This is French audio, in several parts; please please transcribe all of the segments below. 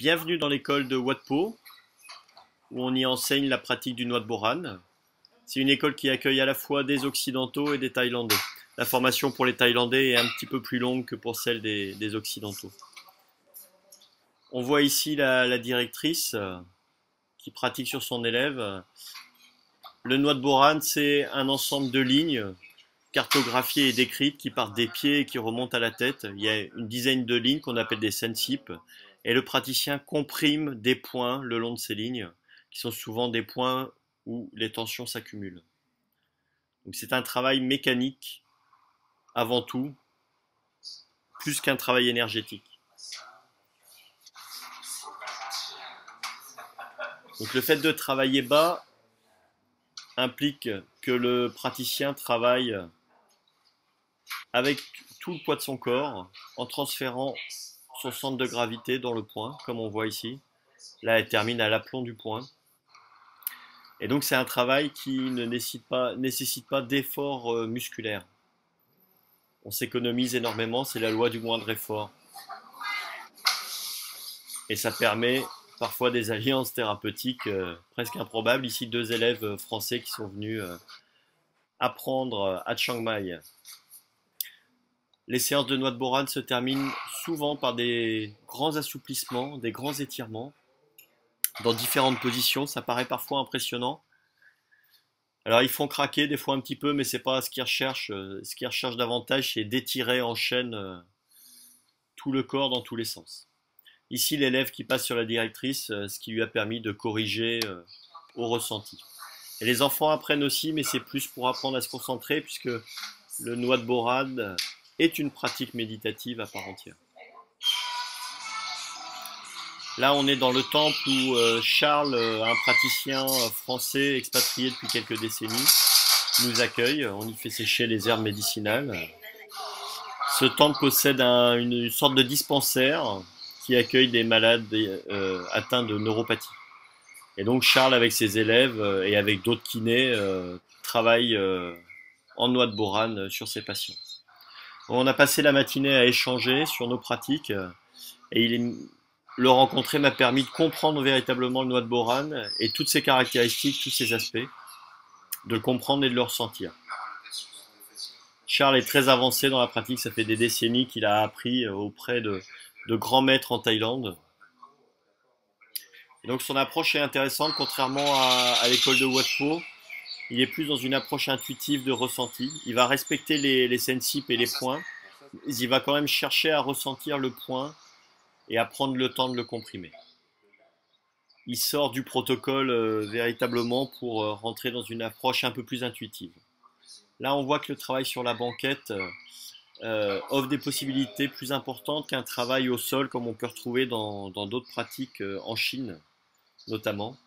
Bienvenue dans l'école de Wat Po, où on y enseigne la pratique du Wat Boran. C'est une école qui accueille à la fois des Occidentaux et des Thaïlandais. La formation pour les Thaïlandais est un petit peu plus longue que pour celle des Occidentaux. On voit ici la directrice qui pratique sur son élève. Le Wat Boran, c'est un ensemble de lignes cartographiées et décrites qui partent des pieds et qui remontent à la tête. Il y a une dizaine de lignes qu'on appelle des sensip. Et le praticien comprime des points le long de ces lignes, qui sont souvent des points où les tensions s'accumulent. Donc c'est un travail mécanique, avant tout, plus qu'un travail énergétique. Donc le fait de travailler bas implique que le praticien travaille avec tout le poids de son corps, en transférant son centre de gravité dans le point, comme on voit ici. Là, elle termine à l'aplomb du point. Et donc, c'est un travail qui ne nécessite pas d'effort musculaire. On s'économise énormément, c'est la loi du moindre effort. Et ça permet parfois des alliances thérapeutiques presque improbables. Ici, 2 élèves français qui sont venus apprendre à Chiang Mai. Les séances de Wat Boran se terminent souvent par des grands assouplissements, des grands étirements, dans différentes positions. Ça paraît parfois impressionnant. Alors ils font craquer des fois un petit peu, mais c'est pas ce qu'ils recherchent. Ce qu'ils recherchent davantage, c'est d'étirer en chaîne tout le corps dans tous les sens. Ici, l'élève qui passe sur la directrice, ce qui lui a permis de corriger au ressenti. Et les enfants apprennent aussi, mais c'est plus pour apprendre à se concentrer, puisque le Wat Boran est une pratique méditative à part entière. Là, on est dans le temple où Charles, un praticien français expatrié depuis quelques décennies, nous accueille. On y fait sécher les herbes médicinales. Ce temple possède une sorte de dispensaire qui accueille des malades atteints de neuropathie. Et donc Charles, avec ses élèves et avec d'autres kinés, travaille en Wat Boran sur ses patients. On a passé la matinée à échanger sur nos pratiques et le rencontrer m'a permis de comprendre véritablement le Wat Boran et toutes ses caractéristiques, tous ses aspects, de le comprendre et de le ressentir. Charles est très avancé dans la pratique, ça fait des décennies qu'il a appris auprès de grands maîtres en Thaïlande. Et donc son approche est intéressante, contrairement à l'école de Wat Po. Il est plus dans une approche intuitive de ressenti. Il va respecter les sensip et les points, mais il va quand même chercher à ressentir le point et à prendre le temps de le comprimer. Il sort du protocole véritablement pour rentrer dans une approche un peu plus intuitive. Là, on voit que le travail sur la banquette offre des possibilités plus importantes qu'un travail au sol, comme on peut retrouver dans d'autres pratiques en Chine, notamment.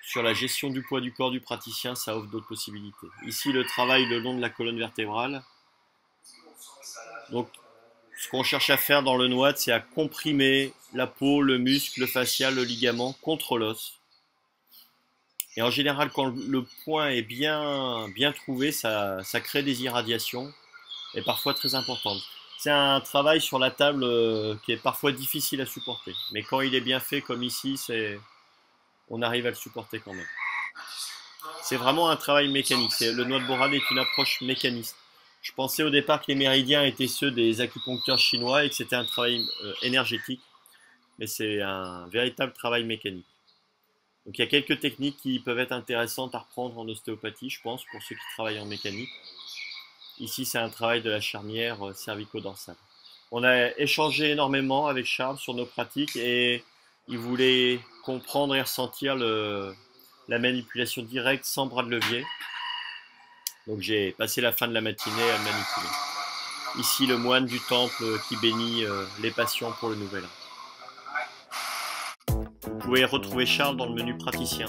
Sur la gestion du poids du corps du praticien, ça offre d'autres possibilités. Ici, le travail le long de la colonne vertébrale. Donc, ce qu'on cherche à faire dans le Wat, c'est à comprimer la peau, le muscle, le fascial, le ligament contre l'os. Et en général, quand le point est bien trouvé, ça crée des irradiations, et parfois très importantes. C'est un travail sur la table qui est parfois difficile à supporter. Mais quand il est bien fait, comme ici, on arrive à le supporter quand même. C'est vraiment un travail mécanique. Le Wat Boran est une approche mécaniste. Je pensais au départ que les méridiens étaient ceux des acupuncteurs chinois et que c'était un travail énergétique, mais c'est un véritable travail mécanique. Donc il y a quelques techniques qui peuvent être intéressantes à reprendre en ostéopathie, je pense, pour ceux qui travaillent en mécanique. Ici, c'est un travail de la charnière cervico-dorsale. On a échangé énormément avec Charles sur nos pratiques et il voulait comprendre et ressentir la manipulation directe sans bras de levier. Donc j'ai passé la fin de la matinée à le manipuler. Ici, le moine du temple qui bénit les patients pour le nouvel an. Vous pouvez retrouver Charles dans le menu praticien.